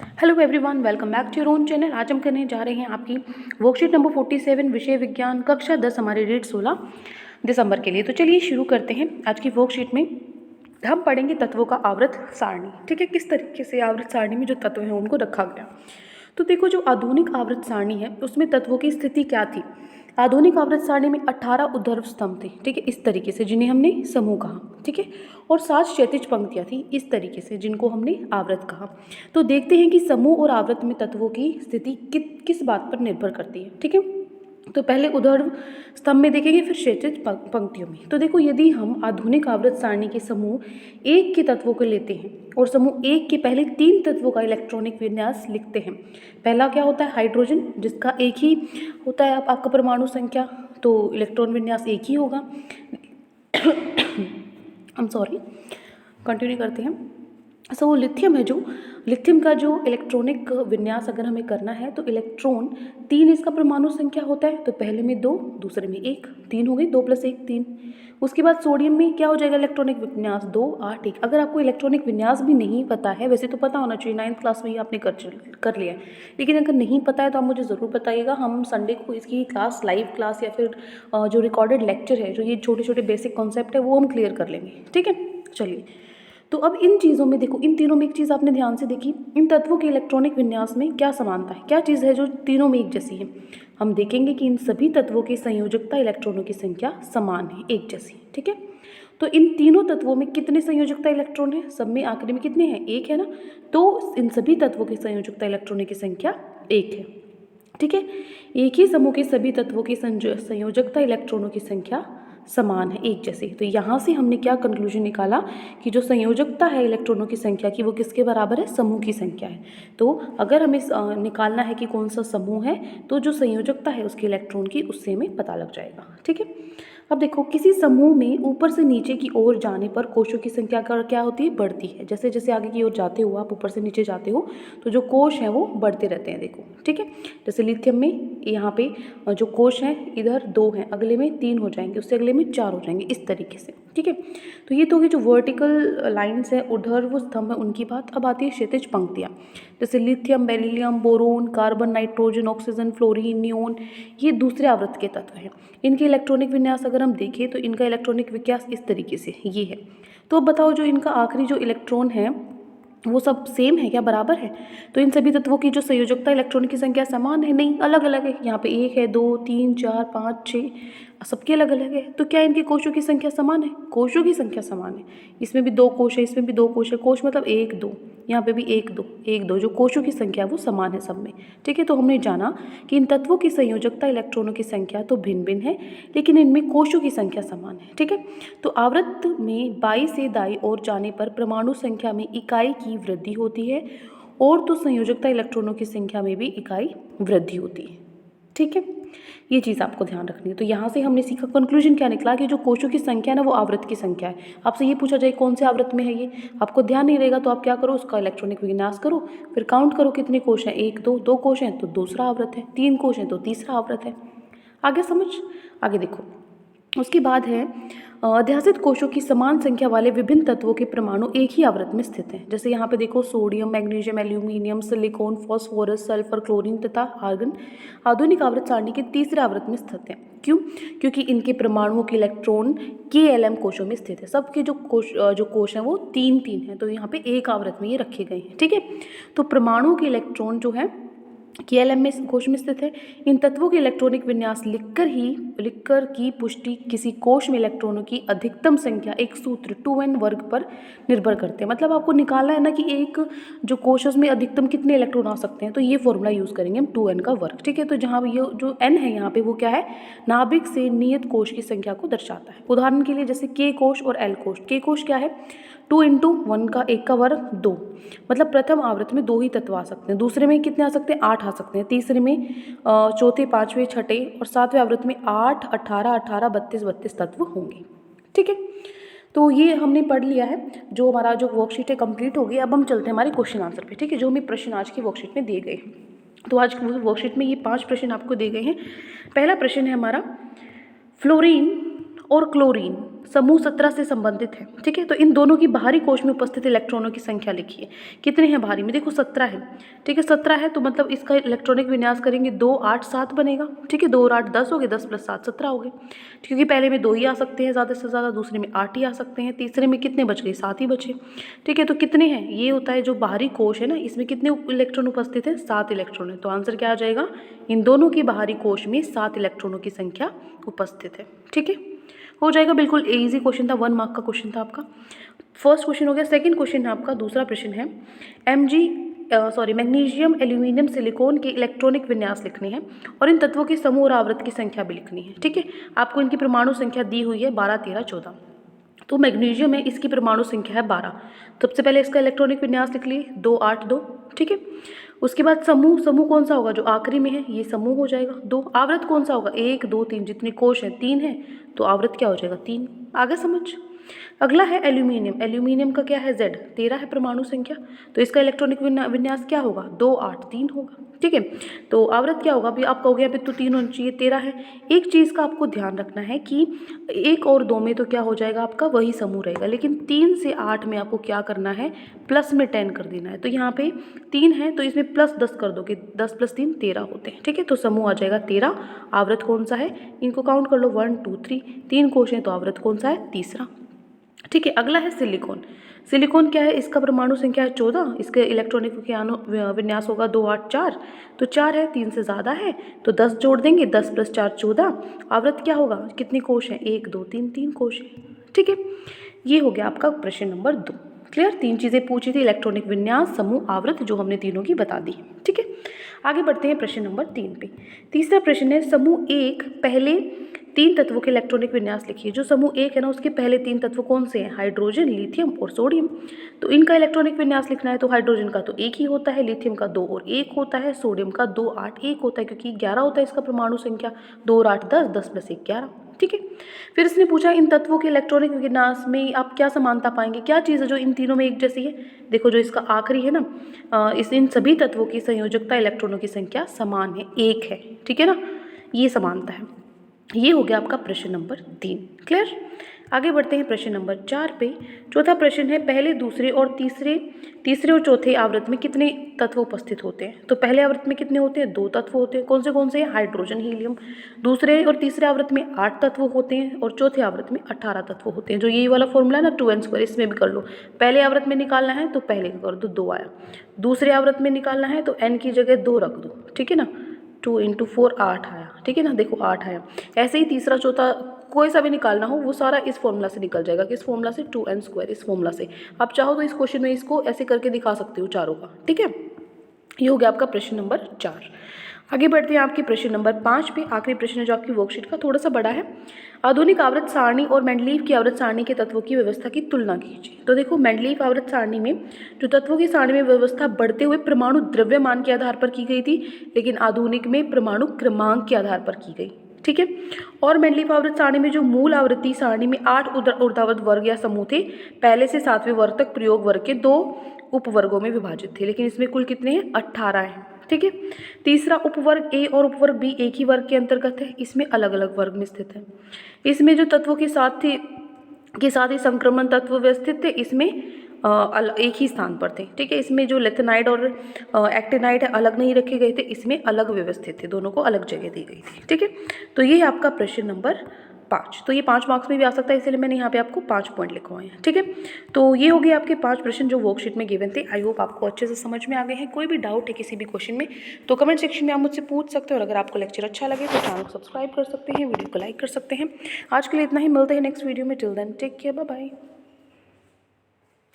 Hello everyone, welcome back to your own channel. आज हम करने जा रहे हैं आपकी वर्कशीट नंबर 47 विषय विज्ञान कक्षा 10 हमारे डेट 16 दिसंबर के लिए। तो चलिए शुरू करते हैं। आज की वर्कशीट में हम पढ़ेंगे तत्वों का आवर्त सारणी। ठीक है, किस तरीके से आवर्त सारणी में जो तत्व हैं उनको रखा गया। तो देखो, जो आधुनिक आवर्त सारणी है उसमें तत्वों की स्थिति क्या थी। आधुनिक आवर्त सारणी में 18 ऊर्ध्व स्तंभ थे, ठीक है, इस तरीके से, जिन्हें हमने समूह कहा, ठीक है, और 7 क्षैतिज पंक्तियां थी इस तरीके से, जिनको हमने आवर्त कहा। तो देखते हैं कि समूह और आवर्त में तत्वों की स्थिति किस बात पर निर्भर करती है। ठीक है, तो पहले ऊर्ध्व स्तंभ में देखेंगे, फिर क्षैतिज पंक्तियों में। तो देखो, यदि हम आधुनिक आवर्त सारणी के समूह एक के तत्वों को लेते हैं और समूह एक के पहले 3 तत्वों का इलेक्ट्रॉनिक विन्यास लिखते हैं। पहला क्या होता है, हाइड्रोजन, जिसका एक ही होता है आपका परमाणु संख्या, तो इलेक्ट्रॉन विन्यास एक ही होगा। कंटिन्यू करते हैं। वो लिथियम है, जो लिथियम का जो इलेक्ट्रॉनिक विन्यास अगर हमें करना है तो इलेक्ट्रॉन 3 इसका परमाणु संख्या होता है, तो पहले में 2, दूसरे में 1, 3 हो गई, 2 + 1 3। उसके बाद सोडियम में क्या हो जाएगा, इलेक्ट्रॉनिक विन्यास 2 8 1। अगर आपको इलेक्ट्रॉनिक विन्यास भी नहीं पता है, वैसे तो पता होना चाहिए, 9th क्लास में ही आपने कर लिया है, लेकिन अगर नहीं पता है तो आप मुझे ज़रूर बताइएगा। हम संडे को इसकी क्लास, लाइव क्लास या फिर जो रिकॉर्डेड लेक्चर है, जो ये छोटे छोटे बेसिक कॉन्सेप्ट है, वो हम क्लियर कर लेंगे। ठीक है, चलिए। तो अब इन चीज़ों में देखो, इन तीनों में एक चीज़ आपने ध्यान से देखी, इन तत्वों के इलेक्ट्रॉनिक विन्यास में क्या समानता है, क्या चीज़ है जो तीनों में एक जैसी है। हम देखेंगे कि इन सभी तत्वों की संयोजकता इलेक्ट्रॉनों की संख्या समान है, एक जैसी। ठीक है, तो इन तीनों तत्वों में कितने संयोजकता इलेक्ट्रॉन है, सब में आखिरी में कितने हैं, एक है ना। तो इन सभी तत्वों की संयोजकता इलेक्ट्रॉनों की संख्या एक है। ठीक है, एक ही समूह के सभी तत्वों की संयोजकता इलेक्ट्रॉनों की संख्या समान है, एक जैसे। तो यहाँ से हमने क्या कंक्लूजन निकाला कि जो संयोजकता है इलेक्ट्रॉनों की संख्या की, वो किसके बराबर है, समूह की संख्या है। तो अगर हमें निकालना है कि कौन सा समूह है, तो जो संयोजकता है उसके इलेक्ट्रॉन की, उससे हमें पता लग जाएगा। ठीक है, अब देखो, किसी समूह में ऊपर से नीचे की ओर जाने पर कोशों की संख्या क्या होती है, बढ़ती है। जैसे जैसे आगे की ओर जाते हो, आप ऊपर से नीचे जाते हो, तो जो कोश हैं वो बढ़ते रहते हैं। देखो, ठीक है, जैसे लिथियम में यहाँ पे जो कोश हैं, इधर 2 हैं, अगले में 3 हो जाएंगे, उससे अगले में 4 हो जाएंगे, इस तरीके से। ठीक है, तो ये तो होगी जो वर्टिकल लाइन्स है, ऊर्ध्व स्तंभ है, उनकी बात। अब आती है क्षैतिज पंक्तियाँ, जैसे lithium, beryllium, boron, carbon, nitrogen, oxygen, fluorine, neon, ये दूसरे आवृत्त के तत्व हैं। इनके इलेक्ट्रॉनिक विन्यास अगर हम देखें तो इनका इलेक्ट्रॉनिक विन्यास इस तरीके से ये है। तो अब बताओ, जो इनका आखिरी जो इलेक्ट्रॉन है वो सब सेम है क्या, बराबर है। तो इन सभी तत्वों की जो संयोजकता इलेक्ट्रॉन की संख्या समान है, नहीं, अलग अलग है। यहाँ पे 1 है, 2 3 4 5 6, सबके अलग अलग है। तो क्या इनके कोशों की संख्या समान है, कोशों की संख्या समान है। इसमें भी 2 कोश है, इसमें भी 2 कोश है, कोश मतलब 1 2, यहाँ पे भी 1 2 1 2, जो कोशों की संख्या वो समान है सब में। ठीक है, तो हमने जाना कि इन तत्वों की संयोजकता इलेक्ट्रॉनों की संख्या तो भिन्न भिन्न है, लेकिन इनमें कोशों की संख्या समान है। ठीक है, तो आवर्त में बाई से दाई ओर जाने पर परमाणु संख्या में इकाई की वृद्धि होती है, और तो संयोजकता इलेक्ट्रॉनों की संख्या में भी इकाई वृद्धि होती है। ठीक है, ये चीज़ आपको ध्यान रखनी है। तो यहाँ से हमने सीखा, कंक्लूजन क्या निकला कि जो कोशों की संख्या है ना, वो आवृत्त की संख्या है। आपसे ये पूछा जाए कौन से आवृत्त में है ये, आपको ध्यान नहीं रहेगा, तो आप क्या करो, उसका इलेक्ट्रॉनिक विन्यास करो, फिर काउंट करो कितने कोश हैं, 1 2, 2 कोश हैं तो दूसरा आवृत्त है, 3 कोश हैं तो तीसरा आवृत्त है। आगे समझ, आगे देखो। उसके बाद है अध्यासित कोशों की समान संख्या वाले विभिन्न तत्वों के परमाणु एक ही आवृत्त में स्थित हैं। जैसे यहाँ पे देखो, sodium, magnesium, aluminium, silicon, phosphorus, sulphur, chlorine तथा आर्गन आधुनिक आवर्त सारणी के तीसरे आवृत्त में स्थित हैं। क्यों, क्योंकि इनके परमाणुओं के इलेक्ट्रॉन KLM कोशों में स्थित है। सबके जो कोश हैं वो 3 3 हैं, तो यहाँ पे एक आवृत्त में ये रखे गए हैं। ठीक है, तो परमाणुओं के इलेक्ट्रॉन जो है KLM में कोश में स्थित है। इन तत्वों के इलेक्ट्रॉनिक विन्यास लिखकर की पुष्टि किसी कोश में इलेक्ट्रॉनों की अधिकतम संख्या एक सूत्र 2n वर्ग पर निर्भर करते हैं। मतलब आपको निकालना है ना कि एक जो कोश में अधिकतम कितने इलेक्ट्रॉन आ सकते हैं, तो ये फॉर्मूला यूज़ करेंगे हम, 2n का वर्ग। ठीक है, तो जहाँ ये जो n है यहाँ पे, वो क्या है, नाभिक से नियत कोश की संख्या को दर्शाता है। उदाहरण के लिए जैसे K कोश और L कोश। K कोश क्या है, 2 × 1 का 1 का वर्ग 2, मतलब प्रथम आवृत्त में 2 ही तत्व आ सकते हैं, दूसरे में कितने आ सकते हैं, 8 आ सकते हैं, तीसरे में चौथे, पाँचवें, छठे और सातवें आवृत्त में 8 18 18 32 32 तत्व होंगे। ठीक है, तो ये हमने पढ़ लिया है। जो हमारा जो वर्कशीट है कंप्लीट हो गई। अब हम चलते हैं हमारे क्वेश्चन आंसर पे। ठीक है, जो हमें प्रश्न आज की वर्कशीट में दिए गए हैं। तो आज की वर्कशीट में ये 5 प्रश्न आपको दिए गए हैं। पहला प्रश्न है हमारा, फ्लोरीन और क्लोरीन समूह 17 से संबंधित है। ठीक है, तो इन दोनों की बाहरी कोश में उपस्थित इलेक्ट्रॉनों की संख्या लिखिए। कितने हैं बाहरी में? देखो 17 है। ठीक है, 17 है तो मतलब इसका इलेक्ट्रॉनिक विन्यास करेंगे 2 8 7 बनेगा। ठीक है, 2 और 8 10 हो गए, 10 + 7 17 हो गए। क्योंकि पहले में 2 ही आ सकते हैं ज़्यादा से ज़्यादा, दूसरे में 8 ही आ सकते हैं, तीसरे में कितने बच गए? 7 ही बचे। ठीक है, तो कितने हैं? ये होता है जो बाहरी कोश है ना, इसमें कितने इलेक्ट्रॉन उपस्थित हैं? 7 इलेक्ट्रॉन है। तो आंसर क्या आ जाएगा? इन दोनों की बाहरी कोश में 7 इलेक्ट्रॉनों की संख्या उपस्थित है। ठीक है, हो जाएगा। बिल्कुल इजी क्वेश्चन था, 1 मार्क का क्वेश्चन था आपका। फर्स्ट क्वेश्चन हो गया। सेकंड क्वेश्चन है आपका, दूसरा प्रश्न है मैग्नीशियम, एल्यूमिनियम, सिलिकॉन के इलेक्ट्रॉनिक विन्यास लिखने हैं और इन तत्वों के समूह और आवृत्त की संख्या भी लिखनी है। ठीक है, आपको इनकी परमाणु संख्या दी हुई है 12 13 14। तो मैग्नीशियम है, इसकी परमाणु संख्या है 12। सबसे पहले इसका इलेक्ट्रॉनिक विन्यास लिख लिए 2 8 2। ठीक है, उसके बाद समूह कौन सा होगा? जो आखिरी में है ये समूह हो जाएगा 2। आवृत्त कौन सा होगा? 1 2 3, जितने कोश हैं 3 है तो आवृत्त क्या हो जाएगा? 3। आगे समझ। अगला है एल्यूमिनियम। एल्यूमिनियम का क्या है? Z 13 है परमाणु संख्या, तो इसका इलेक्ट्रॉनिक विन्यास क्या होगा? 2 8 3 होगा। ठीक है, तो आवृत्त क्या होगा? अभी आप कहोगे यहाँ पे तो 3 होना चाहिए, 13 है। एक चीज़ का आपको ध्यान रखना है कि 1 और 2 में तो क्या हो जाएगा आपका? वही समूह रहेगा, लेकिन 3 से 8 में आपको क्या करना है? प्लस में 10 कर देना है। तो यहाँ पे 3 है तो इसमें प्लस 10 कर दोगे, 10 + 3 13 होते हैं। ठीक है, तो समूह आ जाएगा 13। आवृत्त कौन सा है? इनको काउंट कर लो, 1 2 3, 3 कोश हैं तो आवृत्त कौन सा है? तीसरा। ठीक है, अगला है सिलिकॉन। सिलिकॉन क्या है? इसका परमाणु संख्या है 14। इसके इलेक्ट्रॉनिक विन्यास होगा 2 8 4। तो 4 है, 3 से ज़्यादा है तो 10 जोड़ देंगे, 10 + 4 14। आवृत्त क्या होगा? कितने कोश हैं? 1 2 3, 3 कोश हैं। ठीक है, ये हो गया आपका प्रश्न नंबर 2। क्लियर? 3 चीज़ें पूछी थी, इलेक्ट्रॉनिक विन्यास, समूह, आवृत्त, जो हमने तीनों की बता दी है। ठीक है, आगे बढ़ते हैं प्रश्न नंबर 3 पे। तीसरा प्रश्न है समूह 1 पहले 3 तत्वों के इलेक्ट्रॉनिक विन्यास लिखिए। जो समूह 1 है ना, उसके पहले 3 तत्व कौन से हैं? हाइड्रोजन, लिथियम और सोडियम। तो इनका इलेक्ट्रॉनिक विन्यास लिखना है तो हाइड्रोजन का तो 1 ही होता है, लिथियम का 2 और 1 होता है, सोडियम का 2 8 1 होता है, क्योंकि 11 होता है इसका परमाणु संख्या। 2 और 8 10, 10 + 1 11। ठीक है, फिर इसने पूछा इन तत्वों के इलेक्ट्रॉनिक विन्यास में आप क्या समानता पाएंगे? क्या चीज़ है जो इन तीनों में एक जैसी है? देखो जो इसका आखिरी है ना, इन सभी तत्वों की संयोजकता इलेक्ट्रॉनों की संख्या समान है, 1 है। ठीक है ना, ये समानता है। ये हो गया आपका प्रश्न नंबर 3। क्लियर? आगे बढ़ते हैं प्रश्न नंबर 4 पे। चौथा प्रश्न है पहले, दूसरे और तीसरे और चौथे आवृत्त में कितने तत्व उपस्थित होते हैं? तो पहले आवृत्त में कितने होते हैं? 2 तत्व होते हैं। कौन से हैं? Hydrogen, helium. दूसरे और तीसरे आवृत्त में 8 तत्व होते हैं और चौथे आवृत्त में 18 तत्व होते हैं। जो यही वाला फॉर्मूला है ना 2n², इसमें भी कर लो। पहले आवृत्त में निकालना है तो पहले का कर दो, 2 आया। दूसरे आवृत्त में निकालना है तो n की जगह 2 रख दो। ठीक है ना, 2 × 4 8 आया। ठीक है ना, देखो 8 आया। ऐसे ही तीसरा चौथा कोई सा भी निकालना हो वो सारा इस फॉर्मूला से निकल जाएगा। किस फॉर्मूला से? 2n², इस फॉर्मूला से। आप चाहो तो इस क्वेश्चन में इसको ऐसे करके दिखा सकते हो चारों का। ठीक है, ये हो गया आपका प्रश्न नंबर 4। आगे बढ़ते हैं आपके प्रश्न नंबर 5 पे। आखिरी प्रश्न है जो आपकी वर्कशीट का, थोड़ा सा बड़ा है। आधुनिक आवृत्त सारणी और मेंडलीव की आवृत्त सारणी के तत्वों की व्यवस्था की तुलना कीजिए। तो देखो मेंडलीव आवृत्त सारणी में जो तत्वों की सारणी में व्यवस्था बढ़ते हुए परमाणु द्रव्यमान के आधार पर की गई थी, लेकिन आधुनिक में परमाणु क्रमांक के आधार पर की गई। ठीक है, और मेंडलीव आवृत्त सारणी में जो मूल आवृत्ति सारणी में 8 ऊर्ध्वाधर वर्ग या समूह थे, पहले से 7वें वर्ग तक प्रयोग वर्ग के 2 उपवर्गों में विभाजित थे, लेकिन इसमें कुल कितने हैं? 18 हैं। ठीक है, तीसरा उपवर्ग ए और उपवर्ग बी एक ही वर्ग के अंतर्गत है, इसमें अलग अलग वर्ग में स्थित है। इसमें जो तत्वों के साथ ही संक्रमण तत्व व्यवस्थित थे, इसमें एक ही स्थान पर थे। ठीक है, इसमें जो लेथेनाइड और एक्टिनाइड है अलग नहीं रखे गए थे, इसमें अलग व्यवस्थित थे, दोनों को अलग जगह दी गई थी। ठीक है, तो ये आपका प्रश्न नंबर 5। तो ये 5 मार्क्स में भी आ सकता है, इसलिए मैंने यहाँ पे आपको 5 पॉइंट लिखवाए हैं। ठीक है, तो ये हो गए आपके 5 प्रश्न जो वर्कशीट में गिवन थे। आई होप आपको अच्छे से समझ में आ गए हैं। कोई भी डाउट है किसी भी क्वेश्चन में तो कमेंट सेक्शन में आप मुझसे पूछ सकते हो, और अगर आपको लेक्चर अच्छा लगे तो चैनल को सब्सक्राइब कर सकते हैं, वीडियो को लाइक कर सकते हैं। आज के लिए इतना ही, मिलते हैं नेक्स्ट वीडियो में। Till then take care, bye bye.